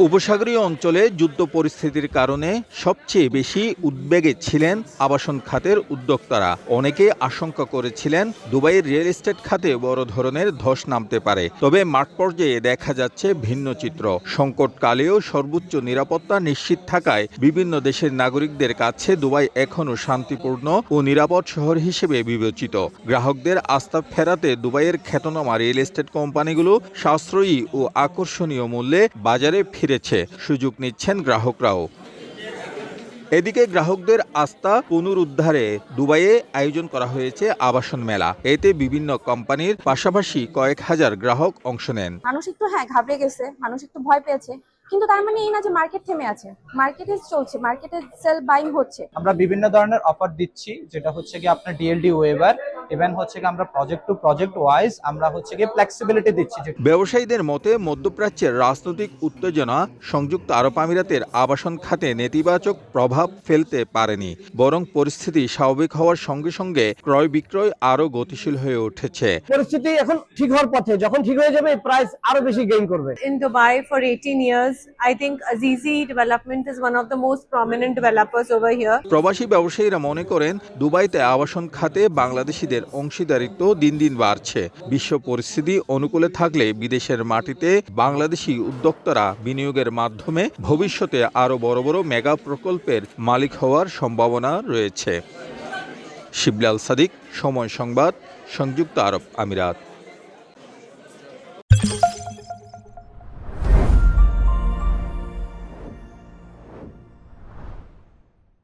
উপসাগরীয় অঞ্চলে যুদ্ধ পরিস্থিতির কারণে সবচেয়ে বেশি উদ্বেগে ছিলেন আবাসন খাতের উদ্যোক্তারা। অনেকে আশঙ্কা করেছিলেন দুবাইয়ের রিয়েল এস্টেট খাতে বড় ধরনের ধস নামতে পারে। তবে মাঠ পর্যায়ে দেখা যাচ্ছে ভিন্ন চিত্র। সংকটকালেও সর্বোচ্চ নিরাপত্তা নিশ্চিত থাকায় বিভিন্ন দেশের নাগরিকদের কাছে দুবাই এখনও শান্তিপূর্ণ ও নিরাপদ শহর হিসেবে বিবেচিত। গ্রাহকদের আস্থা ফেরাতে দুবাইয়ের খ্যাতনামা রিয়েল এস্টেট কোম্পানিগুলো সাশ্রয়ী ও আকর্ষণীয় মূল্যে বাজারে ফিরেছে, সুযোগ নিচ্ছেন গ্রাহকরাও। এদিকে গ্রাহকদের আস্থা পুনরুদ্ধারে দুবাইয়ে আয়োজন করা হয়েছে আবাসন মেলা। এতে বিভিন্ন কোম্পানির পাশাপাশি কয়েক হাজার গ্রাহক অংশ নেন। মানুষ একটু ঘাবড়ে গেছে, মানুষ একটু ভয় পেয়েছে, কিন্তু তার মানে এই না যে মার্কেট থেমে আছে। মার্কেটে চলছে, মার্কেটে সেল বাইং হচ্ছে। আমরা বিভিন্ন ধরনের অফার দিচ্ছি, যেটা হচ্ছে কি আপনার ডিএলডি ওয়েভার, ইভেন হচ্ছে কি আমরা প্রজেক্ট টু প্রজেক্ট ওয়াইজ আমরা হচ্ছে কি ফ্লেক্সিবিলিটি দিচ্ছি। ব্যবসায়ীদের মতে মধ্যপ্রাচ্যের রাজনৈতিক উত্তেজনা সংযুক্ত আরব আমিরাতের আবাসন খাতে নেতিবাচক প্রভাব ফেলতে পারেনি, বরং পরিস্থিতি স্বাভাবিক হওয়ার সঙ্গে সঙ্গে ক্রয় বিক্রয় আরো গতিশীল হয়ে উঠেছে। পরিস্থিতি এখন ঠিক হওয়ার পথে, যখন ঠিক হয়ে যাবে প্রাইস আরো বেশি গেইন করবে। In Dubai for 18 years, I think Azizi Development is one of the most prominent developers over here. প্রবাসী ব্যবসায়ীরা মনে করেন দুবাইতে আবাসন খাতে বাংলাদেশিদের অংশীদারিত্ব দিন দিন বাড়ছে। বিশ্ব পরিস্থিতি অনুকূলে থাকলে বিদেশের মাটিতে বাংলাদেশি উদ্যোক্তারা বিনিয়োগের মাধ্যমে ভবিষ্যতে আরো বড় বড় মেগা প্রকল্পের মালিক হওয়ার সম্ভাবনা রয়েছে। শিবলাল সাদিক, সময় সংবাদ, সংযুক্ত আরব আমিরাত।